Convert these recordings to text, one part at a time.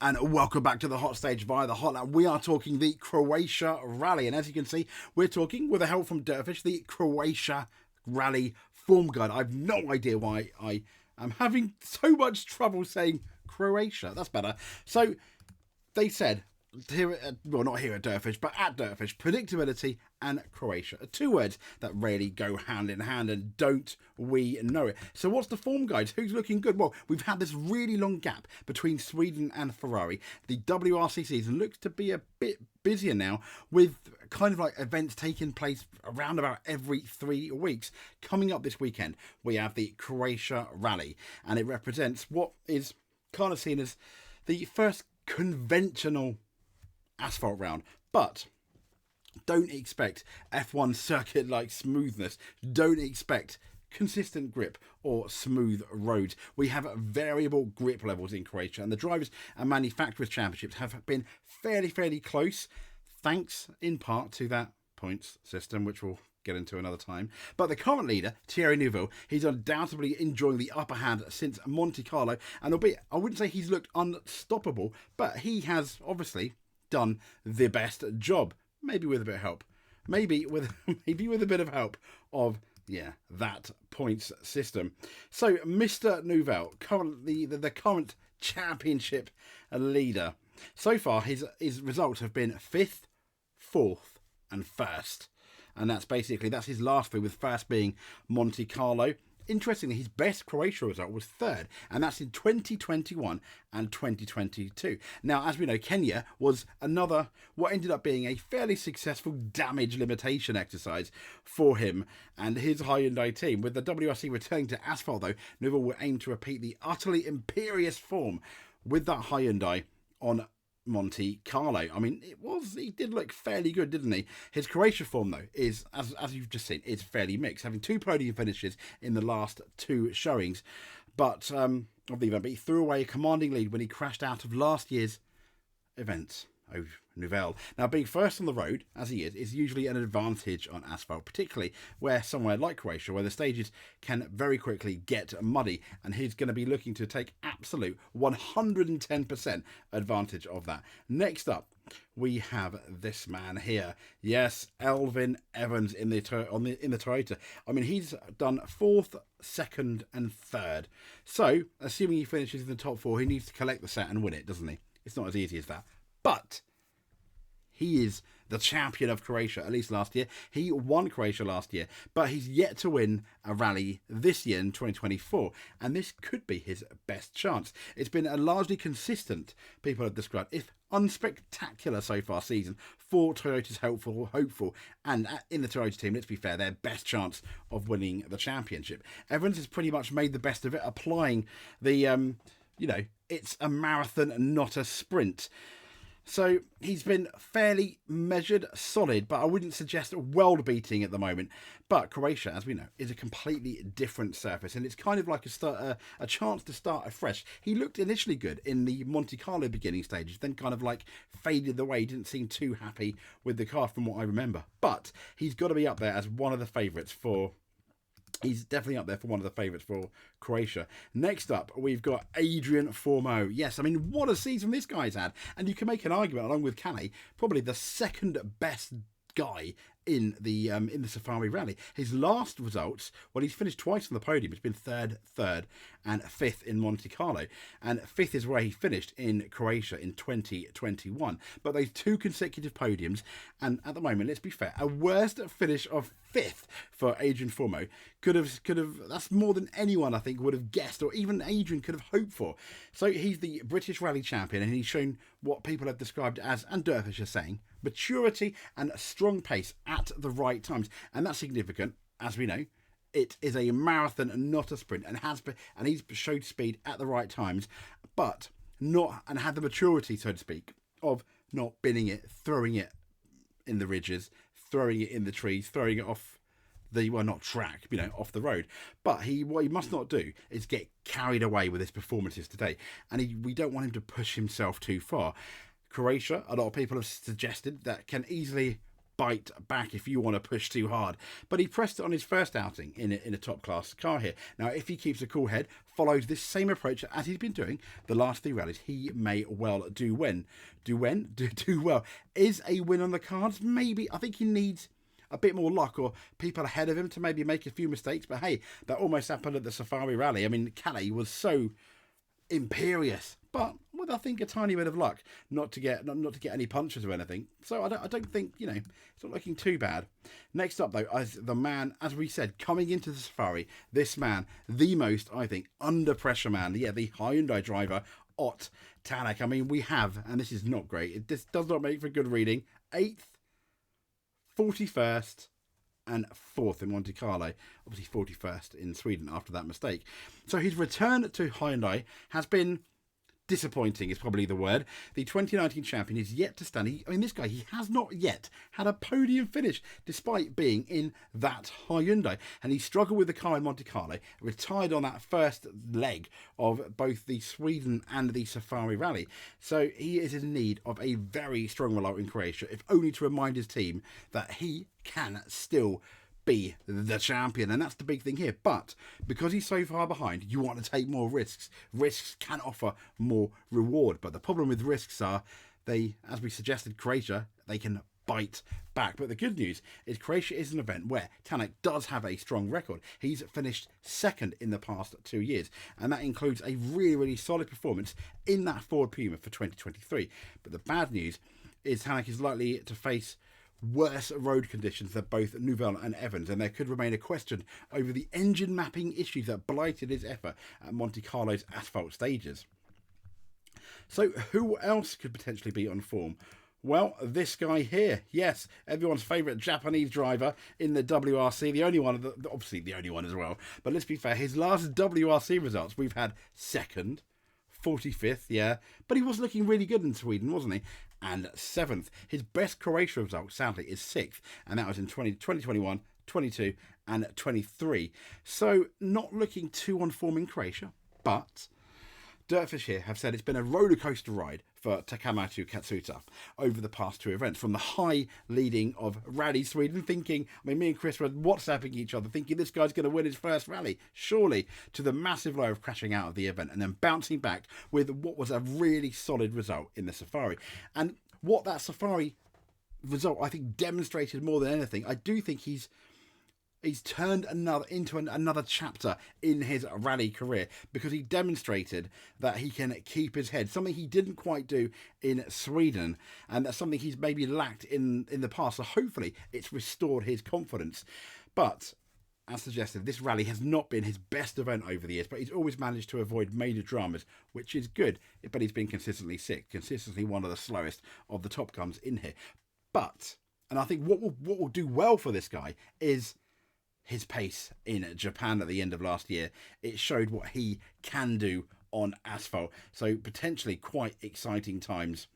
And welcome back to the hot stage via the hotline. We are talking the Croatia Rally, and as you can see, we're talking with the help from Dirtfish, the Croatia Rally Form Guide. I've no idea why I am having so much trouble saying Croatia. That's better. So they said here at, well, not here at Dirtfish, but at Dirtfish, predictability and Croatia are two words that really go hand in hand, and don't we know it? So what's the form guides? Who's looking good? Well, we've had this really long gap between Sweden and Ferrari. The WRC season looks to be a bit busier now, with kind of like events taking place around about every 3 weeks. Coming up this weekend, we have the Croatia Rally, and it represents what is kind of seen as the first conventional asphalt round. But don't expect F1 circuit like smoothness. Don't expect consistent grip or smooth roads. We have variable grip levels in Croatia, and the drivers and manufacturers championships have been fairly close, thanks in part to that points system, which we'll get into another time. But the current leader, Thierry Neuville, he's undoubtedly enjoying the upper hand since Monte Carlo, and albeit I wouldn't say he's looked unstoppable, but he has obviously done the best job, maybe with a bit of help, maybe with a bit of help of that points system. So Mr. Neuville, currently the current championship leader, so far his results have been 5th, 4th and 1st, and that's his last three, with first being Monte Carlo. Interestingly, his best Croatia result was 3rd, and that's in 2021 and 2022. Now, as we know, Kenya was another, what ended up being a fairly successful damage limitation exercise for him and his Hyundai team. With the WRC returning to asphalt, though, Neuville will aim to repeat the utterly imperious form with that Hyundai on Monte Carlo. I mean, he did look fairly good, didn't he? His Croatia form, though, is, as you've just seen, is fairly mixed, having 2 podium finishes in the last 2 showings, but of the event. But he threw away a commanding lead when he crashed out of last year's event. Oh, Neuville. Now, being first on the road, as he is usually an advantage on asphalt, particularly where somewhere like Croatia, where the stages can very quickly get muddy, and he's going to be looking to take absolute 110% advantage of that. Next up, we have this man here. Yes, Elfyn Evans in the Toyota. I mean, he's done 4th, 2nd and 3rd. So, assuming he finishes in the top 4, he needs to collect the set and win it, doesn't he? It's not as easy as that. But he is the champion of Croatia, at least last year. He won Croatia last year, but he's yet to win a rally this year in 2024, and this could be his best chance. It's been a largely consistent, people have described, if unspectacular so far season for Toyota's hopeful, and in the Toyota team, let's be fair, their best chance of winning the championship. Evans has pretty much made the best of it, applying the, it's a marathon, not a sprint. So he's been fairly measured, solid, but I wouldn't suggest world-beating at the moment. But Croatia, as we know, is a completely different surface, and it's kind of like a chance to start afresh. He looked initially good in the Monte Carlo beginning stages, then kind of like faded away. He didn't seem too happy with the car from what I remember. But he's got to be up there as one of the favourites for... He's definitely up there for one of the favourites for Croatia. Next up, we've got Adrian Formeau. Yes, I mean, what a season this guy's had. And you can make an argument, along with Calais, probably the second best guy in the Safari Rally. His last results, well, he's finished twice on the podium. It's been third and 5th in Monte Carlo, and 5th is where he finished in Croatia in 2021. But those 2 consecutive podiums, and at the moment, let's be fair, a worst finish of 5th for Adrian Formeau could have that's more than anyone I think would have guessed, or even Adrian could have hoped for. So he's the British Rally champion, and he's shown what people have described as, and Dirtfish is saying, maturity and a strong pace at the right times, and that's significant. As we know, it is a marathon and not a sprint, and he's showed speed at the right times, but had the maturity, so to speak, of not binning it, throwing it in the ridges, throwing it in the trees, throwing it off the, well, not track, off the road. But what he must not do is get carried away with his performances today, and we don't want him to push himself too far. Croatia, a lot of people have suggested that can easily bite back if you want to push too hard. But he pressed it on his first outing in a top class car here. Now, if he keeps a cool head, follows this same approach as he's been doing the last 3 rallies, he may well do well. Is a win on the cards? Maybe. I think he needs a bit more luck or people ahead of him to maybe make a few mistakes. But hey, that almost happened at the Safari Rally. I mean, Calais was so imperious, but with, I think, a tiny bit of luck not to get any punches or anything. So I don't think, you know, it's not looking too bad. Next up though, as the man, as we said, coming into the Safari, this man, the most, I think, under pressure man, the Hyundai driver, Ott Tanak. I mean, we have, and this is not great, this does not make for good reading, 8th, 41st and 4th in Monte Carlo, obviously 41st in Sweden after that mistake. So his return to Hyundai has been disappointing, is probably the word. The 2019 champion is yet to stand. This guy, he has not yet had a podium finish despite being in that Hyundai, and he struggled with the car in Monte Carlo, retired on that first leg of both the Sweden and the Safari Rally. So he is in need of a very strong result in Croatia, if only to remind his team that he can still be the champion, and that's the big thing here. But because he's so far behind, you want to take more risks. Risks can offer more reward, but the problem with risks are they, as we suggested, Croatia, they can bite back. But the good news is Croatia is an event where Tanak does have a strong record. He's finished 2nd in the past 2 years, and that includes a really solid performance in that Ford Puma for 2023. But the bad news is Tanak is likely to face worse road conditions than both Nouvelle and Evans, and there could remain a question over the engine mapping issues that blighted his effort at Monte Carlo's asphalt stages. So who else could potentially be on form? Well, this guy here, yes, everyone's favourite Japanese driver in the WRC, the only one, obviously the only one as well, but let's be fair, his last WRC results, we've had 2nd, 45th, yeah, but he was looking really good in Sweden, wasn't he? And 7th. His best Croatia result, sadly, is 6th, and that was in 2021, 22, and 23. So, not looking too on form in Croatia, but Dirtfish here have said it's been a roller coaster ride for Takamatsu Katsuta over the past 2 events. From the high leading of Rally Sweden, thinking, me and Chris were WhatsApping each other, thinking this guy's going to win his first rally, surely, to the massive low of crashing out of the event and then bouncing back with what was a really solid result in the Safari. And what that Safari result, I think, demonstrated more than anything, I do think he's turned another chapter in his rally career, because he demonstrated that he can keep his head, something he didn't quite do in Sweden, and that's something he's maybe lacked in the past. So hopefully it's restored his confidence. But as suggested, this rally has not been his best event over the years, but he's always managed to avoid major dramas, which is good. But he's been consistently sick, consistently one of the slowest of the top guns in here. But, and I think what will do well for this guy is his pace in Japan at the end of last year. It showed what he can do on asphalt. So potentially quite exciting times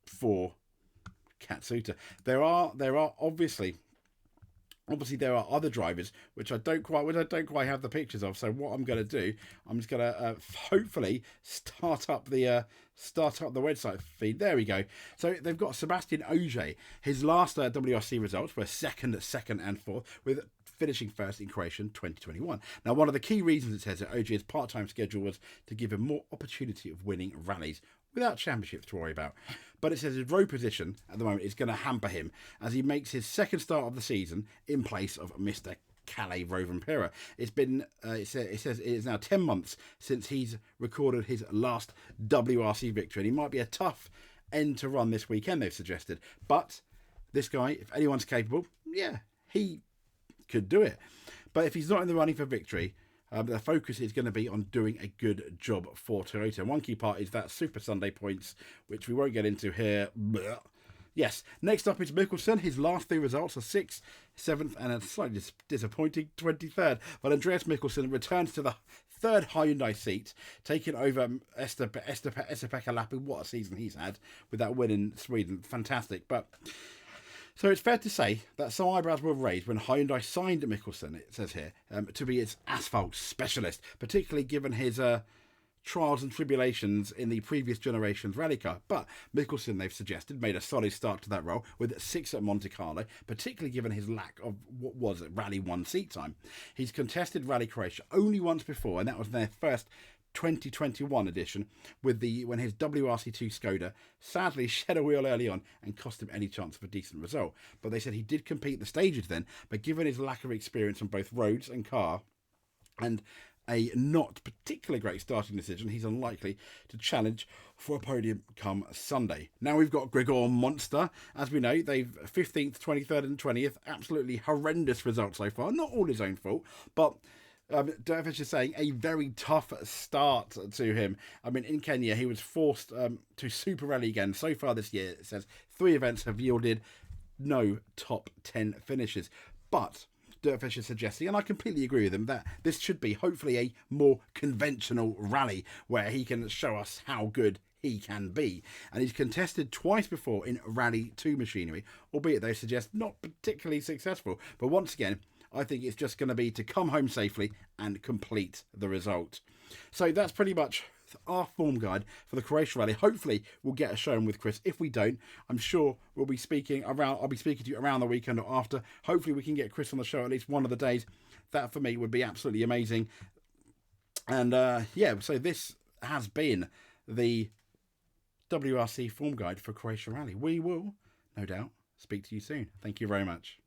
for Katsuta. There are obviously there are other drivers which I don't quite have the pictures of. So what I'm going to do, I'm just going to hopefully start up the website feed. There we go. So they've got Sebastian Ogier. His last WRC results were second, and 4th, with finishing 1st in Croatia in 2021. Now, one of the key reasons it says that Ogier's part-time schedule was to give him more opportunity of winning rallies without championships to worry about. But it says his road position at the moment is going to hamper him as he makes his 2nd start of the season in place of Mr. Calais Rovanperä. It's been, it says it is now 10 months since he's recorded his last WRC victory, and he might be a tough end to run this weekend, they've suggested. But this guy, if anyone's capable, yeah, he could do it. But if he's not in the running for victory, the focus is going to be on doing a good job for Toyota. And one key part is that Super Sunday points, which we won't get into here. Blah. Yes, next up is Mikkelsen. His last 3 results are 6th, 7th, and a slightly disappointing 23rd. But Andreas Mikkelsen returns to the 3rd Hyundai seat, taking over Esa-Pekka Lappi. What a season he's had with that win in Sweden. Fantastic. But so it's fair to say that some eyebrows were raised when Hyundai signed Mikkelsen, it says here, to be its asphalt specialist, particularly given his trials and tribulations in the previous generation's rally car. But Mickelson, they've suggested, made a solid start to that role with 6 at Monte Carlo, particularly given his lack of what was Rally 1 seat time. He's contested Rally Croatia only once before, and that was their first 2021 edition when his WRC2 Skoda sadly shed a wheel early on and cost him any chance of a decent result. But they said he did compete the stages then, but given his lack of experience on both roads and car, and a not particularly great starting decision, he's unlikely to challenge for a podium come Sunday. Now we've got Grigor Monster. As we know, they've 15th, 23rd and 20th. Absolutely horrendous results so far. Not all his own fault, but Dirtfish is saying a very tough start to him. I mean, in Kenya, he was forced to Super Rally again. So far this year, it says 3 events have yielded no top 10 finishes. But Dirtfish is suggesting, and I completely agree with him, that this should be hopefully a more conventional rally where he can show us how good he can be. And he's contested twice before in Rally 2 machinery, albeit they suggest not particularly successful. But once again, I think it's just going to be to come home safely and complete the result. So that's pretty much our form guide for the Croatia Rally. Hopefully we'll get a showing with Chris. If we don't, I'm sure I'll be speaking to you around the weekend or after. Hopefully we can get Chris on the show at least one of the days. That for me would be absolutely amazing. And yeah, so this has been the WRC form guide for Croatia Rally. We will, no doubt, speak to you soon. Thank you very much.